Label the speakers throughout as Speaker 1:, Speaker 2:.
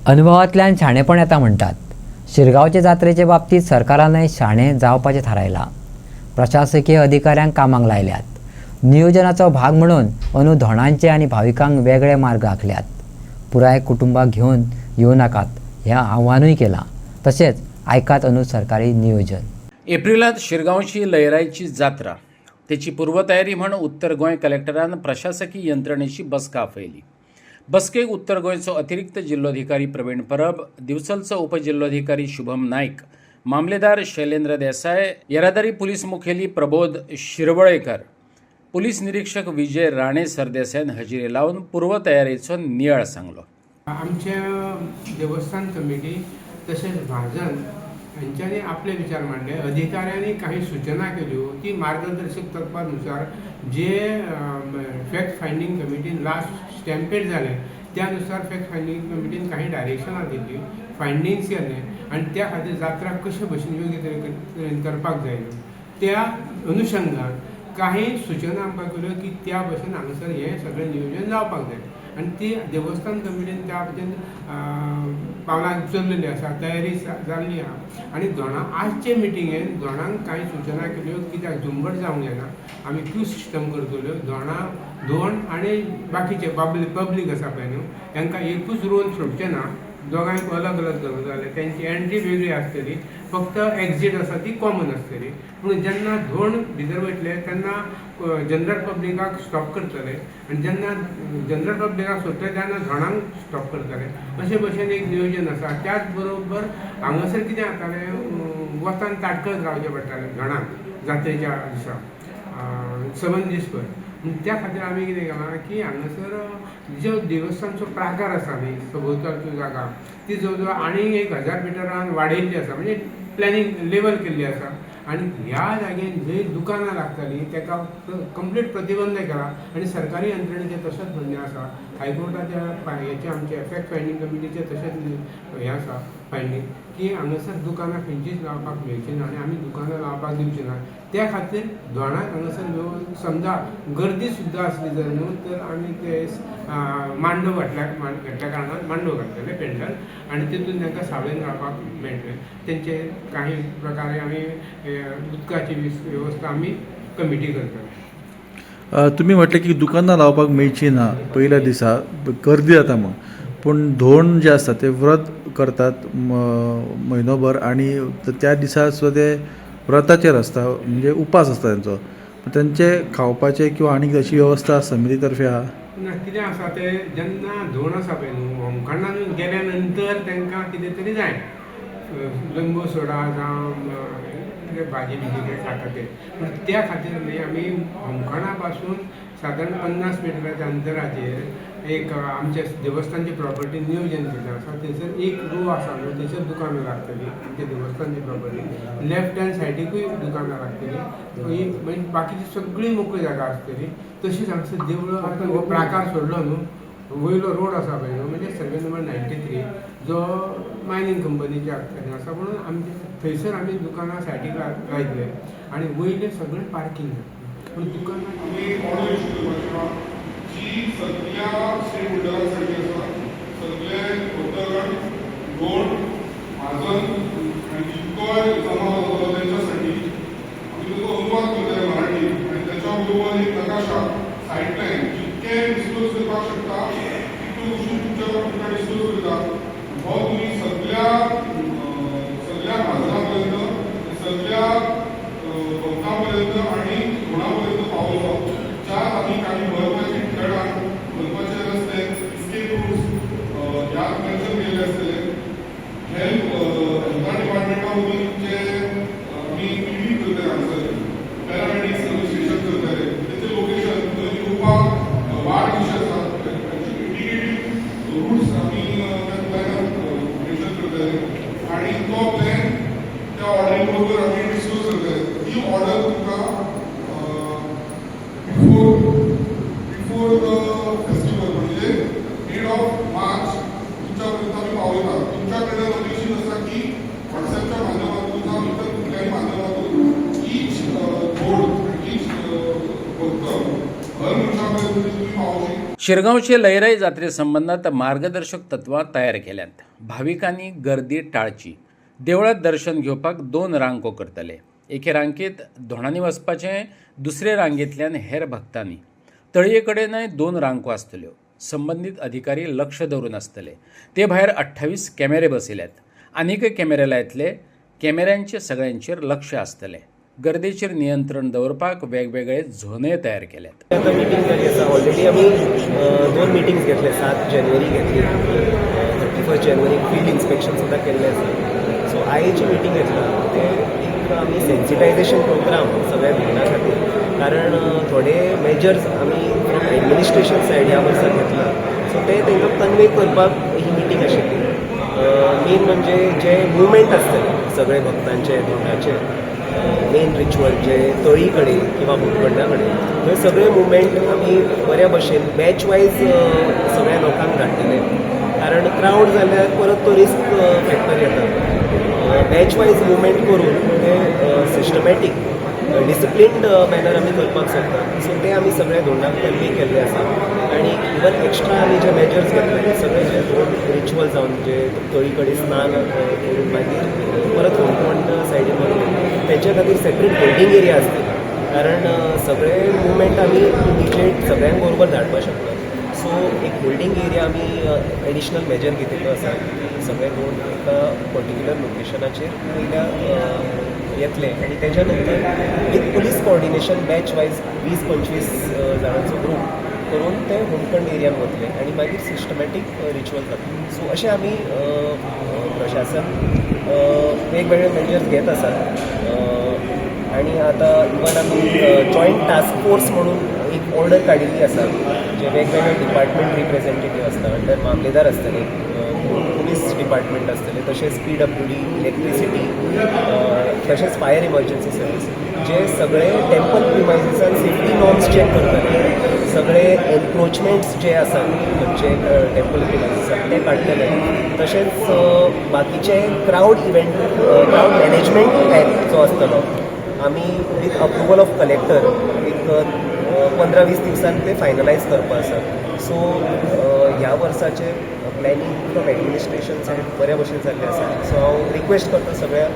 Speaker 1: अनुभवांतल्यान शाणेपण येता म्हणटात. शिरगांवचे जात्रेचे बाबतीत सरकारानय शाणे जावपाचें थारायलां. प्रशासकीय अधिकाऱ्यांक कामाक लायल्यात. नियोजनाचो भाग म्हणून अंदू धोंडांचे आनी भाविकांक वेगळे मार्ग आंखल्यात. पुराय कुटुंबाक घेवन येवं नाकात हें आव्हानूय केलां. तशेंच आयकात अंदू सरकारी नियोजन.
Speaker 2: एप्रिलांत शिरगांवची लयराईची जात्रा. तेची पूर्वतयारी म्हण उत्तर गोंय कलेक्टरान प्रशासकीय यंत्रणेची बसका आपयली. बसकेक उत्तर गोंयचो अतिरिक्त जिल्लोधिकारी प्रवीण परब, दिवचलचो उपजिल्लोधिकारी शुभम नायक, मामलेदार शैलेंद्र देसाय, येरादारी पुलीस मुखेली प्रबोध शिरवळेकर, पुलीस निरीक्षक विजय राणे सरदेसायन हजेरी लावन पूर्वतयारेचो नियाळ सांगलो.
Speaker 3: आमचे देवस्थान कमिटी तसेच भाजन यांच्यानी आपले विचार मांडले. अधिकाऱ्यांनी काही सूचना केल्यो ती मार्गदर्शक तत्वानुसार जे फॅक्ट फायंडिंग कमिटीन लास्ट स्टॅम्पेड झाले त्यानुसार फॅक्ट फायंडिंग कमिटीन काही डायरेक्शनां दिल्ली, फायंडिंग्स केले आणि त्या खातीर जात्रा कशे भशेन योग्य तरेन करपाक जाय त्या अनुशंगान काही सूचना आमकां केल्यो की त्या भशेन हांगासर हें सगळें नियोजन जावपाक जाय आणि ती देवस्थान कमिटीन त्या भशेन पावलां उचललेली आसा, तयारी जाल्ली आहा. आनी दोणा आजचे मिटिंगेन दोणांक कांय सूचना केल्यो कित्याक झुंबड जावंक जायना. आमी क्यू सिस्टम करतल्यो. दोण आनी बाकीचे पब्लीक आसा पळय न्हू तांकां एकूच रोल सोडचे ना. दोगांयक अलग अलग धरून जाले. तेंची एंट्री वेगळी आसतली, फक्त एक्झीट आसा ती कॉमन आसतली. पूण जेन्ना धोंड भितर वयतले तेन्ना जनरल पब्लिकाक स्टॉप करतले आनी जेन्ना जनरल पब्लिकाक सोडटले तेन्ना धोंडांक स्टॉप करतले. अशे भशेन एक नियोजन आसा. त्याच बरोबर हांगासर कितें जातालें, वतान ताटकळत रावचें पडटालें धोंडांक जात्रेच्या दिसा 7 दीस पय. त्या खातीर आमी कितें केलां की हांगासर जो देवस्थानचो प्राकार आसा न्ही सभोवतालच्यो जागा ती जवळ जवळ आनीक 1000 मिटरान वाडयल्ली आसा, म्हणजे प्लॅनिंग लेवल केल्ली आसा. आनी ह्या जागेन जंय दुकानां लागतालीं ताका कंप्लीट प्रतिबंध केला आनी सरकारी यंत्रणेचें तशेंच म्हणणें आसा. हायकोर्टाच्या हेचे आमचे फॅक्ट फायंडिंग कमिटीचे तशेंच हें आसा फायंडिंग की हांगासर दुकानां खंयचीच लावपाक मेळची ना आनी आमी दुकानां लावपाक दिवची ना. त्या खातीर दोणाक हांगासर येवन समजा गर्दी सुद्दां आसली जर न्हू तर आमी ते मांडव घातल्या कारणान मांडव घातलेले पेंडल आनी तितून तांकां सावळेन रावपाक मेळटलें. तेंचे काही प्रकारे आमी उदकाची वेवस्था आमी कमिटी करता.
Speaker 4: तुमी म्हटलें की दुकानां लावपाक मेळची ना पयल्या दिसा गर्दी जाता म्हूण, पूण धोंड जे आसता ते व्रत करतात म्हयनोभर आनी त्या दिसा सुद्दां ते व्रताचेर आसता, म्हणजे उपास आसता तेंचो. तेंचे खावपाचे किंवा आनीक अशी वेवस्था समिती तर्फे आहा?
Speaker 3: ना, कितें आसा ते जेन्ना धोंड आसा पळय न्हू होमखंडान गेल्या नंतर तांकां कितें तरी जाय, लिंबू सोडा जावं भाजी बिजी कितें खाता ते. पूण त्या खातीर न्ही आमी होमखंडा पासून सादारण 50 मिटराच्या अंतराचेर एक आमच्या देवस्थानची प्रॉपर्टी नियोजन केलें आसा. थंयसर एक रो आसा न्हू थंयसर दुकानां लागतलीं आमच्या देवस्थानची प्रॉपर्टी. लेफ्ट हँड सायडीकूय दुकानां लागतलीं. मागीर बाकीची सगळी मोकळी जागा आसतली. तशीच हांगासर देवळां आतां हो प्राकार सोडलो न्हू वयलो रोड आसा पळय न्हू म्हणजे सर्वे नंबर 93 जो मायनींग कंपनीच्या हातून आसा. म्हणून आमचे थंयसर आमी दुकानां सायडीक लायतले आनी वयले सगळें पार्किंग. पूण दुकानां
Speaker 5: जी सगळ्या स्टेक होल्डरांसाठी आसा, सगळे उतरगड रोड माजन आनी जितकोय जमा जातलो तेंच्यासाठी आमी तुका अनुवाद करतले मराठी आनी त्याच्या बरोबर एक नकाशा सायडलायन जितके डिस्क्लोज करपाक शकता तितून वचून तुमच्या तुमकां डिस्क्लोज करता. हो तुमी सगळ्या माजरा पर्यंत सगळ्या भक्तां पर्यंत आनी धोंडा पर्यंत पावलो. ज्यात आमी काही महत्वाची ठिकाणां महत्वाचे रस्ते इस्केप रूट्स ह्या मेन्शन केल्ले आसतले. हेल्थ डिपार्टमेंटा मदीं जे आमी क्लिनीक करतले हांगासर पॅरामेडिक्स रजिस्ट्रेशन करतले तेचें लोकेशन थंय येवपाक वाट कशी आसा इंडिकेटीव रूट्स आमी त्या प्लॅनांत मेन्शन करतले आनी तो प्लॅन त्या ऑर्डरी बरोबर आमी डिस्क्लोज करतले. ती ऑर्डर तुमकां बिफोर द फेस्टिवल म्हणजे मिड ऑफ मार्च तुमच्या पर्यंत आमी पावयता. तुमच्या कडेन लोकेशन आसा की व्हॉट्सॲपच्या माध्यमातून जावं इतर कुठल्याही माध्यमातून ईच बोर्ड ईच भक्त हर मनशा परिस्थिती तुम्ही पावली.
Speaker 2: शिरगावचे लयराई जात्रेसंबंधात मार्गदर्शक तत्वां तयार केल्यात. भाविकांनी गर्दी टाळची. देवळात दर्शन घेवपाक 2 रांको करतले. एके रांकेत धोणांनी वचपाचें, दुसरे रांगेंतल्यान हेर भक्तांनी. तळये कडेनय 2 रांको आसतल्यो. संबंधीत अधिकारी लक्ष दवरून आसतले. ते भायर 28 कॅमेरे बसयल्यात. आनीक कॅमेरे लायतले. कॅमेऱ्यांचे सगळ्यांचेर लक्ष आसतलें. गर्देचेर नियंत्रण दवरपाक वेगवेगळे झोनय तयार केल्यात.
Speaker 6: आता मिटींग जाली आसा. ऑलरेडी आमी 2 मिटींग्स घेतले. 7 जानेवारी घेतली, 31 जानेवारी फील्ड इन्स्पेक्शन सुद्दां केल्लें आसा. सो आयची मिटींग घेतला ते एक आमी सेन्सिटायझेशन प्रोग्राम सगळ्या भिकणां खातीर, कारण थोडे मेजर्स आमी फ्रॉम एडमिनिस्ट्रेशन सायड ह्या वर्सा घेतला. सो ते तांकां कन्वे करपाक ही मिटींग आशिल्ली. मेन म्हणजे जे मुवमेंट आसतले सगळे भक्तांचे धोंडाचे, मेन रिच्युअल जे तळी कडेन किंवा मुखगंडा कडेन, थंय सगळे मुवमेंट आमी बऱ्या भशेन बॅच वायज सगळ्या लोकांक धाडटले, कारण क्रावड जाल्यार परत तो रिस्क फॅक्टर येता. बॅच वायज मुवमेंट करून ते सिस्टमॅटीक डिसिप्लिन्ड मॅनर आमी करपाक सोदता. सो ते आमी सगळे धोंडाक कन्वे केल्ले आसा. आनी इवन एक्स्ट्रा आमी जे मेजर्स घेतले ते सगळे जे रिच्युअल जावन जे तळी कडेन स्नान करून मागीर परत होमखंड सायडीन वरून तेंच्या खातीर सेपरेट होल्डिंग एरिया आसतली, कारण सगळे मुवमेंट आमी इमिजिएट सगळ्यांक बरोबर धाडपाक शकना. सो एक होल्डिंग एरिया आमी एडिशनल मेजर घेतिल्लो आसा. सगळे घेवन एका पर्टिक्युलर लोकेशनाचेर पयल्या येतले आनी तेच्या नंतर with police coordination batch wise 20-25 जाणांचो ग्रूप करून ते होमखंड एरियान वतले आनी मागीर सिस्टमॅटीक रिच्युअल जातले. सो अशें आमी प्रशासन वेगवेगळे मेजर्स घेत आसात. आनी आतां इवन आमी जॉयंट टास्क फोर्स म्हणून एक ऑर्डर काडिल्ली आसा, जे वेगवेगळे डिपार्टमेंट रिप्रेझेंटेटीव आसता. अंडर मामलेदार आसतले, पुलीस डिपार्टमेंट आसतले, तशेंच PWD, इलेक्ट्रिसिटी, तशेंच फायर इमर्जन्सी सर्वीस, जे सगळे टेम्पल प्रिमायसिसान सेफ्टी नॉर्म्स चॅक करतले. सगळे एनक्रोचमेंट्स जे आसात म्हणजे टेम्पल प्रिमायसिसान ते काडटले. तशेंच बाकीचे crowd event, crowd management act जो आसतलो, आमी विथ अप्रुवल ऑफ कलेक्टर एक 15-20 दिवसांत ते फायनलायज करपा आसा. सो ह्या वर्साचे प्लॅनिंग फ्रॉम एडमिनिस्ट्रेशन सायड बऱ्या भशेन जाल्लें आसा. सो हांव रिक्वेस्ट करता सगळ्या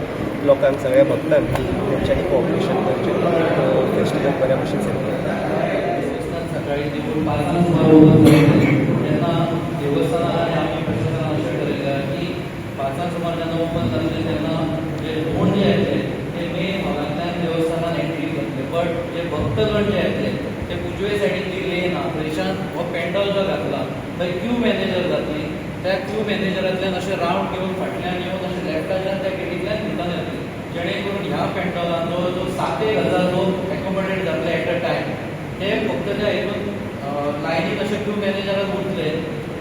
Speaker 6: लोकांक, सगळ्या भक्तांक की तेंच्यांनी कॉपरेशन करचें, फेस्टिवल बऱ्या भशेन जातलें.
Speaker 7: सकाळी देवूळ 5 सुमार तेन्ना देवस्थानान आमी प्रशासनान अशें ठरयलां की 5 सुमार जेन्ना ओपन जातलें तेन्ना जे धोंड जे येतले ते मेन हॉलांतल्यान देवस्थानान एंट्री करतले. बट जे भक्तगण जे येतले ते उजवे सायडीन जी लेन आहा थंयच्यान हो पेंडॉल जो घातला थंय क्यू मॅनेजर जातली. त्या क्यू मॅनेजरांतल्यान अशें रावंड घेवन फाटल्यान येवन अशें लेफ्टाच्यान त्या गेटींतल्यान भितर येतले, जेणे करून ह्या पेंडॉलान जवळ जवळ 7,000 लोक एकोमोडेट जातले एट अ टायम. ते फक्त त्या हितून लायनीन अशे क्यू मॅनेजराक उरतले,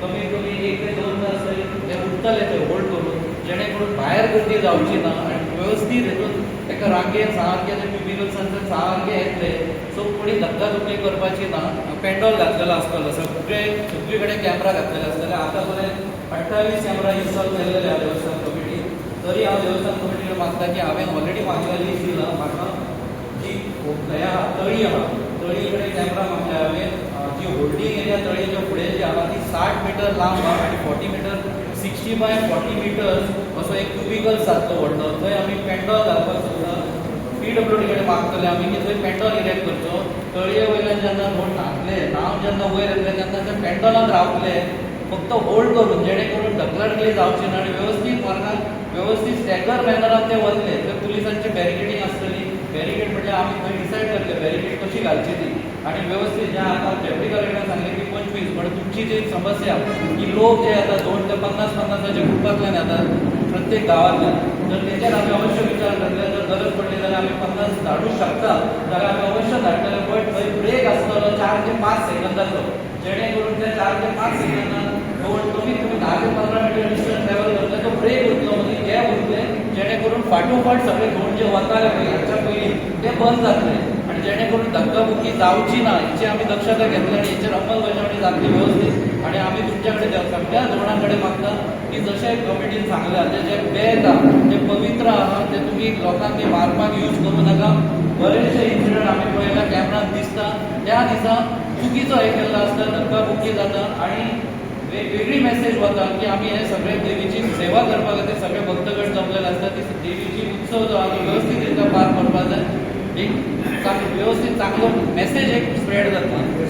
Speaker 7: कमीत कमी 1 ते 2 तास ते उरतले ते होल्ड करून, जेणे करून भायर गर्दी जावची ना आनी वेवस्थीत हितून एका रांगेन सारके ते क्युबिकल्सांतल्यान सारके येतले. सो कोणी धक्काधुक्की करपाची ना. पेंडॉल घातलेलो आसतलो, सगळी कडेन कॅमेरा घातलेले आसतले. आतां पर्यंत 28 कॅमेरा इन्स्टॉल केल्लेले आहा देवस्थान कमिटी. तरी हांव देवस्थान कमिटीकडे मागता की हांवें ऑलरेडी म्हाका लिस्ट दिला, म्हाका जी हें आहा तळी आहा तळी कडेन कॅमेरा मागल्या हांवें. जी होल्डिंग एरिया तळयेच्या फुडें जी आहा ती 60 मीटर लांब आहा आनी 40 मीटर 60 बाय 40 मिटर्स असो एक क्युबिकल सारको व्हडलो थंय आमी पेंडॉल घालपाक सोदता. PWD कडेन मागतले आमी की थंय पेंडॉल इरेक्ट करचो. तळये वयल्यान जेन्ना धोंड नाचले, नांव जेन्ना वयर येतले तेन्ना ते पेंडॉलान रावतले फक्त होल्ड करून, जेणे करून ढकलाढकली जावची ना आनी वेवस्थीत मार्गान वेवस्थीत स्टॅगर मॅनरान ते वतले. थंय पुलिसांची बॅरिकेडींग आसतली. बॅरिकेड म्हणजे आमी थंय डिसायड करतले बॅरिकेड कशी घालची ती. आनी वेवस्थीत जे आतां डेप्युटी कलेक्टरान सांगले की 25, पण तुमची जी समस्या की लोक जे येतात 2 ते 50-50च्या ग्रुपांतल्यान येतात प्रत्येक गांवांतल्यान, जर तेचेर आमी अवश्य विचार करतले, जर गरज पडली जाल्यार आमी 50 धाडूंक शकता जाल्यार आमी अवश्य धाडटले. बट थंय ब्रेक आसतलो 4 ते 5 सेकंदाचो, जेणे करून त्या 4 ते 5 सेकंदान कमीत कमी 10 ते 15 मिटर डिस्टन्स ट्रॅव्हल करतले तो ब्रेक उरतलो, म्हणजे गॅप उरतले, जेणे करून फाटोफाट सगळे धोंड जे वताले पळय हाच्या पयलीं ते बंद जातले आनी जेणे करून धक्काबुक्की जावची ना हेची आमी दक्षता घेतली आनी हेचेर अंमलबजावणी जातली वेवस्थीत. आनी आमी तुमच्या कडेन सगळ्या धोरणां कडेन मागता की जशें कमिटीन सांगलां जे बेत आहा जे पवित्र आहा ते तुमी लोकांनी मारपाक यूज करूं नाका. बरेचशे इन्सिडंट आमी पळयला कॅमेरान दिसता. त्या दिसा चुकीचं हे केल्लो आसता धक्काबुक्की जाता आणि वेगळी मेसेज वता की आम्ही हे सगळे देवीची सेवा करपा खातीर सगळे भक्तगण जमलेले आसता ती देवीची उत्सव जो आहा तो व्यवस्थित रित्या पार करपा जाय एक व्यवस्थित चांगलो मेसेज एक स्प्रेड जाता